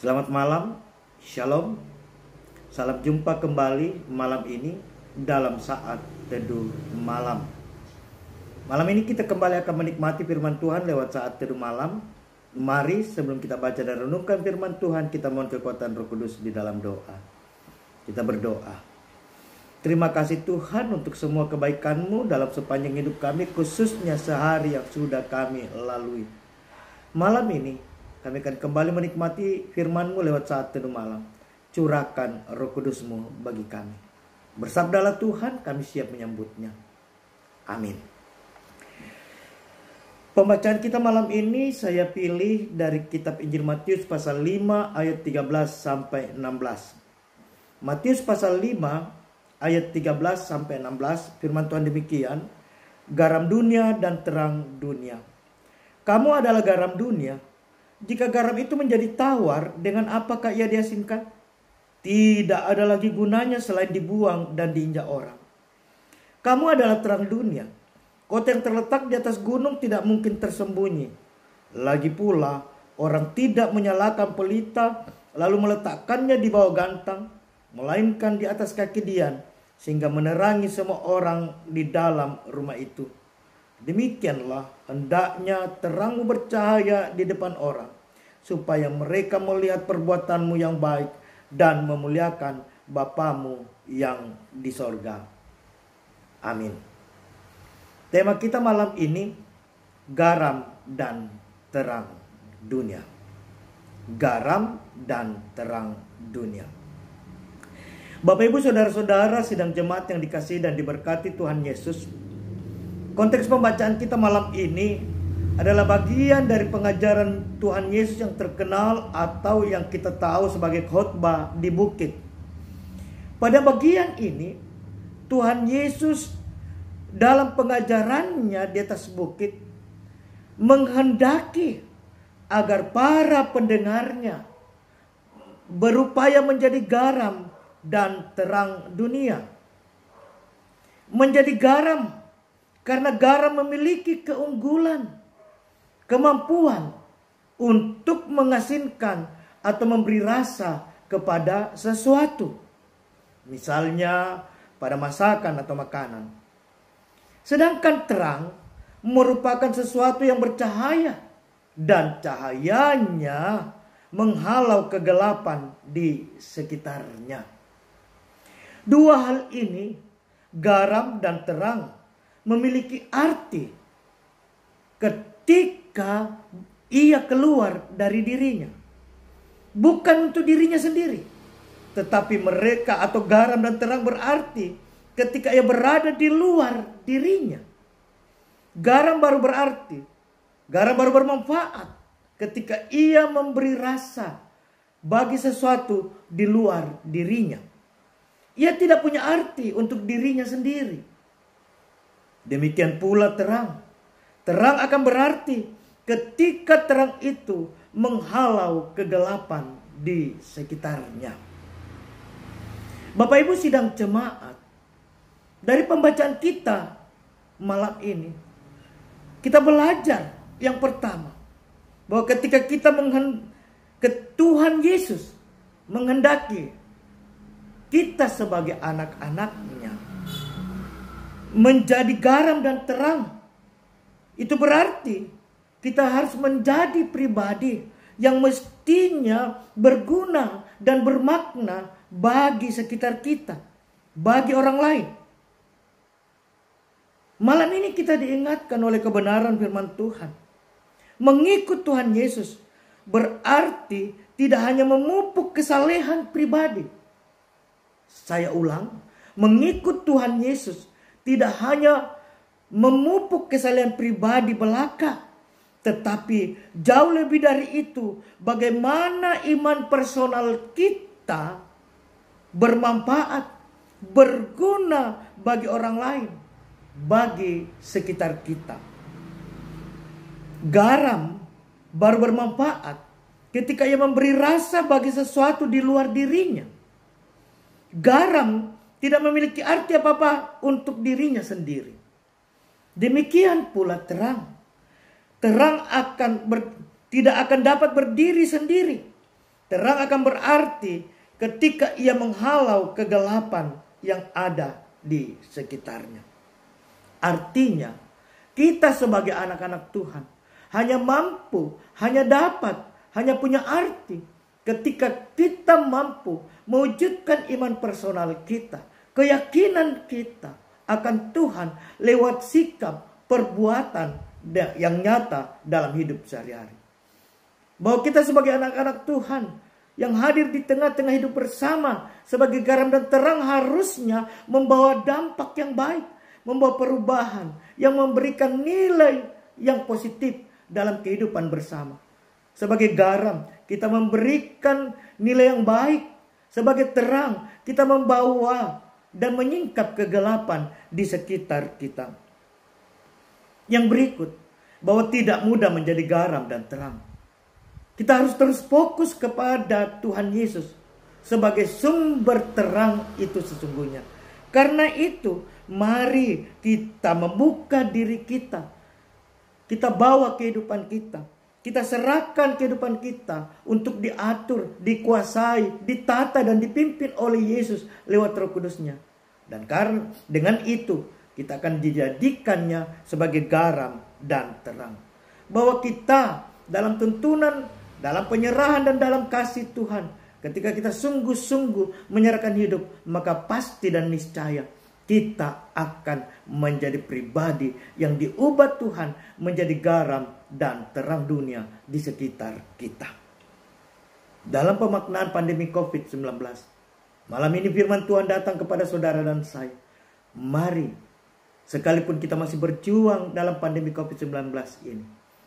Selamat malam, Shalom. Salam jumpa kembali malam ini dalam saat teduh malam. Malam ini kita kembali akan menikmati firman Tuhan lewat saat teduh malam. Mari sebelum kita baca dan renungkan firman Tuhan, kita mohon kekuatan Roh Kudus di dalam doa. Kita berdoa. Terima kasih Tuhan untuk semua kebaikan-Mu dalam sepanjang hidup kami, khususnya sehari yang sudah kami lalui. Malam ini kami akan kembali menikmati firman-Mu lewat saat teduh malam. Curahkan Roh Kudus-Mu bagi kami. Bersabdalah Tuhan, kami siap menyambutnya. Amin. Pembacaan kita malam ini saya pilih dari kitab Injil Matius pasal 5 ayat 13 sampai 16. Matius pasal 5 ayat 13 sampai 16, firman Tuhan demikian, garam dunia dan terang dunia. Kamu adalah garam dunia. Jika garam itu menjadi tawar, dengan apakah ia diasinkan? Tidak ada lagi gunanya selain dibuang dan diinjak orang. Kamu adalah terang dunia. Kota yang terletak di atas gunung tidak mungkin tersembunyi. Lagi pula, orang tidak menyalakan pelita lalu meletakkannya di bawah gantang, melainkan di atas kaki dian, sehingga menerangi semua orang di dalam rumah itu. Demikianlah hendaknya terangmu bercahaya di depan orang, supaya mereka melihat perbuatanmu yang baik dan memuliakan Bapamu yang di sorga. Amin. Tema kita malam ini, garam dan terang dunia. Garam dan terang dunia. Bapak Ibu Saudara-saudara sidang jemaat yang dikasihi dan diberkati Tuhan Yesus. Konteks pembacaan kita malam ini adalah bagian dari pengajaran Tuhan Yesus yang terkenal atau yang kita tahu sebagai khotbah di bukit. Pada bagian ini Tuhan Yesus dalam pengajarannya di atas bukit menghendaki agar para pendengarnya berupaya menjadi garam dan terang dunia. Menjadi garam karena garam memiliki keunggulan, kemampuan untuk mengasinkan atau memberi rasa kepada sesuatu. Misalnya pada masakan atau makanan. Sedangkan terang merupakan sesuatu yang bercahaya dan cahayanya menghalau kegelapan di sekitarnya. Dua hal ini, garam dan terang, memiliki arti ketika ia keluar dari dirinya. Bukan untuk dirinya sendiri. Tetapi mereka atau garam dan terang berarti ketika ia berada di luar dirinya. Garam baru berarti, garam baru bermanfaat ketika ia memberi rasa bagi sesuatu di luar dirinya. Ia tidak punya arti untuk dirinya sendiri. Demikian pula terang. Terang akan berarti ketika terang itu menghalau kegelapan di sekitarnya. Bapak Ibu sidang jemaat, dari pembacaan kita malam ini, kita belajar yang pertama, bahwa ketika kita Tuhan Yesus menghendaki kita sebagai anak-anaknya menjadi garam dan terang. Itu berarti kita harus menjadi pribadi yang mestinya berguna dan bermakna bagi sekitar kita, bagi orang lain. Malam ini kita diingatkan oleh kebenaran firman Tuhan. Mengikut Tuhan Yesus berarti tidak hanya memupuk kesalehan pribadi. Saya ulang, mengikut Tuhan Yesus tidak hanya memupuk kesalehan pribadi belaka, tetapi jauh lebih dari itu, bagaimana iman personal kita bermanfaat, berguna bagi orang lain, bagi sekitar kita. Garam baru bermanfaat ketika ia memberi rasa bagi sesuatu di luar dirinya. Garam tidak memiliki arti apa-apa untuk dirinya sendiri. Demikian pula terang. Terang tidak akan dapat berdiri sendiri. Terang akan berarti ketika ia menghalau kegelapan yang ada di sekitarnya. Artinya, kita sebagai anak-anak Tuhan hanya mampu, hanya dapat, hanya punya arti ketika kita mampu mewujudkan iman personal kita, keyakinan kita akan Tuhan lewat sikap, perbuatan yang nyata dalam hidup sehari-hari. Bahwa kita sebagai anak-anak Tuhan yang hadir di tengah-tengah hidup bersama sebagai garam dan terang harusnya membawa dampak yang baik, membawa perubahan yang memberikan nilai yang positif dalam kehidupan bersama. Sebagai garam, kita memberikan nilai yang baik. Sebagai terang, kita membawa dan menyingkap kegelapan di sekitar kita. Yang berikut, bahwa tidak mudah menjadi garam dan terang. Kita harus terus fokus kepada Tuhan Yesus sebagai sumber terang itu sesungguhnya. Karena itu, mari kita membuka diri kita. Kita bawa kehidupan kita. Kita serahkan kehidupan kita untuk diatur, dikuasai, ditata dan dipimpin oleh Yesus lewat Roh Kudus-Nya. Dan karena dengan itu kita akan dijadikannya sebagai garam dan terang. Bahwa kita dalam tuntunan, dalam penyerahan dan dalam kasih Tuhan, ketika kita sungguh-sungguh menyerahkan hidup, maka pasti dan niscaya kita akan menjadi pribadi yang diubah Tuhan menjadi garam dan terang dunia di sekitar kita. Dalam pemaknaan pandemi COVID-19, malam ini firman Tuhan datang kepada saudara dan saya. Mari, sekalipun kita masih berjuang dalam pandemi COVID-19 ini,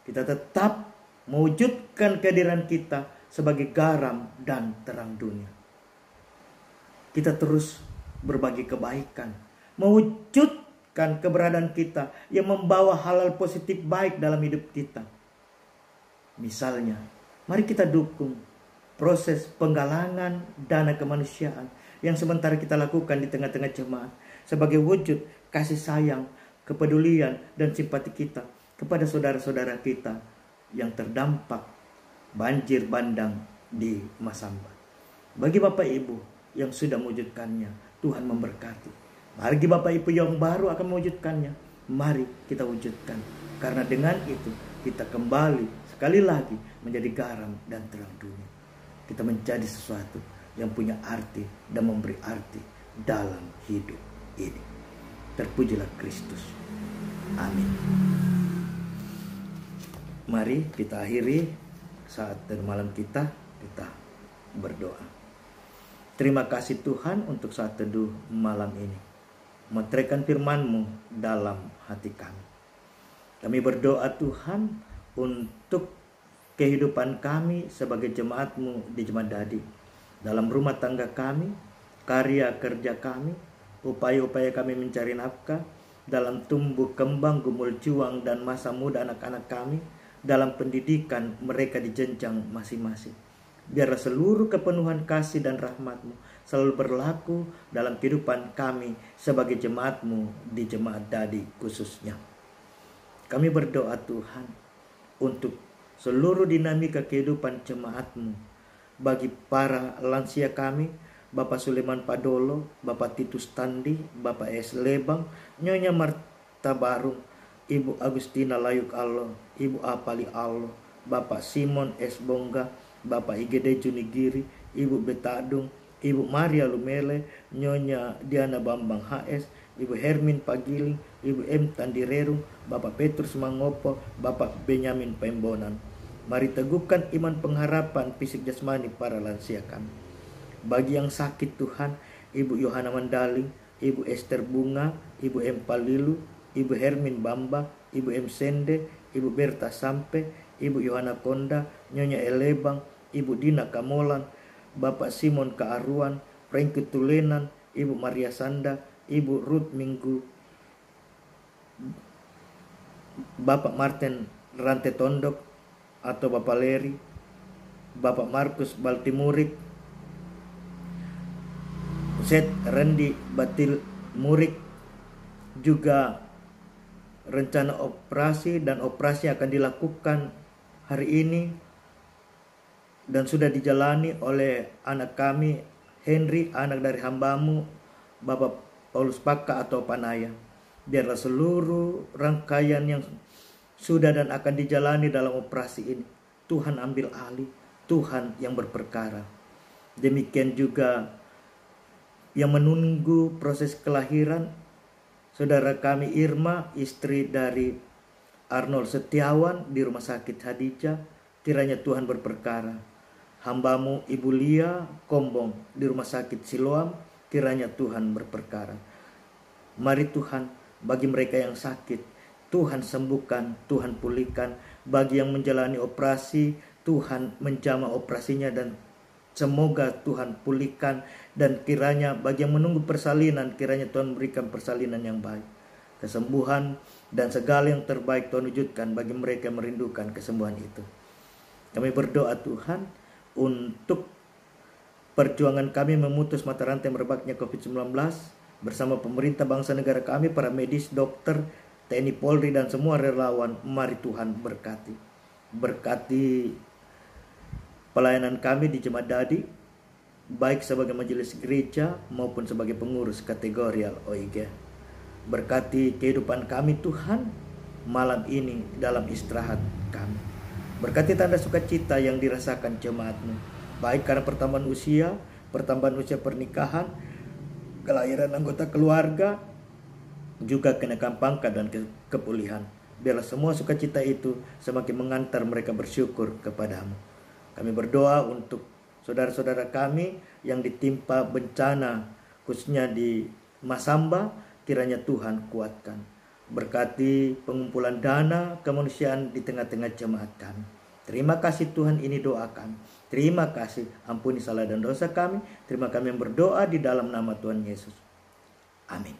kita tetap mewujudkan kehadiran kita sebagai garam dan terang dunia. Kita terus berbagi kebaikan, mewujudkan keberadaan kita yang membawa hal-hal positif baik dalam hidup kita. Misalnya, mari kita dukung proses penggalangan dana kemanusiaan yang sementara kita lakukan di tengah-tengah jemaat sebagai wujud kasih sayang, kepedulian dan simpati kita kepada saudara-saudara kita yang terdampak banjir bandang di Masamba. Bagi Bapak Ibu yang sudah mewujudkannya, Tuhan memberkati. Bagi Bapak Ibu yang baru akan mewujudkannya, mari kita wujudkan. Karena dengan itu kita kembali sekali lagi menjadi garam dan terang dunia. Kita menjadi sesuatu yang punya arti dan memberi arti dalam hidup ini. Terpujilah Kristus. Amin. Mari kita akhiri saat malam kita berdoa. Terima kasih Tuhan untuk saat teduh malam ini. Meteraikan firman-Mu dalam hati kami. Kami berdoa Tuhan untuk kehidupan kami sebagai jemaat-Mu di Jemaat Dadi. Dalam rumah tangga kami, karya kerja kami, upaya-upaya kami mencari nafkah, dalam tumbuh kembang gumul juang dan masa muda anak-anak kami, dalam pendidikan mereka di jenjang masing-masing. Biarlah seluruh kepenuhan kasih dan rahmat-Mu selalu berlaku dalam kehidupan kami sebagai jemaat-Mu di Jemaat Dadi khususnya. Kami berdoa Tuhan untuk seluruh dinamika kehidupan jemaat-Mu. Bagi para lansia kami, Bapak Suleman Padolo, Bapak Titus Tandi, Bapak S. Lebang, Nyonya Marta Barung, Ibu Agustina Layuk Allah, Ibu Apali Allah, Bapak Simon S. Bongga, Bapak IGD Junigiri, Ibu Betadung, Ibu Maria Lumele, Nyonya Diana Bambang HS, Ibu Hermin Pagiling, Ibu M. Tandirerung, Bapak Petrus Mangopo, Bapak Benyamin Pembonan. Mari teguhkan iman pengharapan fisik jasmani para lansia kami. Bagi yang sakit Tuhan, Ibu Yohana Mandaling, Ibu Esther Bunga, Ibu M. Palilu, Ibu Hermin Bamba, Ibu M. Sende, Ibu Berta Sampe, Ibu Yohana Konda, Nyonya Elebang, Ibu Dina Kamolan, Bapak Simon Kaaruan, Franky Tulenan, Ibu Maria Sanda, Ibu Ruth Minggu, Bapak Martin Rante Tondok atau Bapak Leri, Bapak Markus Baltimurik, Zed Rendi Batil Murik, juga rencana operasi dan operasi akan dilakukan hari ini dan sudah dijalani oleh anak kami Henry, anak dari hamba-Mu Bapak Paulus Paka atau Panaya. Biarlah seluruh rangkaian yang sudah dan akan dijalani dalam operasi ini, Tuhan ambil alih, Tuhan yang berperkara. Demikian juga yang menunggu proses kelahiran saudara kami Irma, istri dari Arnold Setiawan di Rumah Sakit Hadijah, kiranya Tuhan berperkara. Hamba-Mu Ibu Lia Kombong di Rumah Sakit Siloam, kiranya Tuhan berperkara. Mari Tuhan, bagi mereka yang sakit, Tuhan sembuhkan, Tuhan pulihkan. Bagi yang menjalani operasi, Tuhan menjamah operasinya dan semoga Tuhan pulihkan. Dan kiranya bagi yang menunggu persalinan, kiranya Tuhan berikan persalinan yang baik, kesembuhan dan segala yang terbaik Tuhan wujudkan bagi mereka yang merindukan kesembuhan itu. Kami berdoa Tuhan untuk perjuangan kami memutus mata rantai merebaknya COVID-19 bersama pemerintah bangsa negara kami, para medis, dokter, TNI, Polri dan semua relawan. Mari Tuhan berkati. Berkati pelayanan kami di Jemaat Dadi, baik sebagai majelis gereja maupun sebagai pengurus kategorial OIG. Berkati kehidupan kami Tuhan malam ini dalam istirahat kami. Berkati tanda sukacita yang dirasakan jemaat-Mu, baik karena pertambahan usia pernikahan, kelahiran anggota keluarga, juga kenaikan pangkat dan kepulihan. Biarlah semua sukacita itu semakin mengantar mereka bersyukur kepadamu. Kami berdoa untuk saudara-saudara kami yang ditimpa bencana, khususnya di Masamba, kiranya Tuhan kuatkan. Berkati pengumpulan dana kemanusiaan di tengah-tengah jemaat kami. Terima kasih Tuhan, ini doa kami. Terima kasih, ampuni salah dan dosa kami. Terima kami yang berdoa di dalam nama Tuhan Yesus. Amin.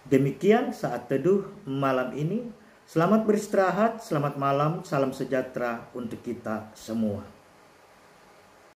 Demikian saat teduh malam ini. Selamat beristirahat, selamat malam, salam sejahtera untuk kita semua.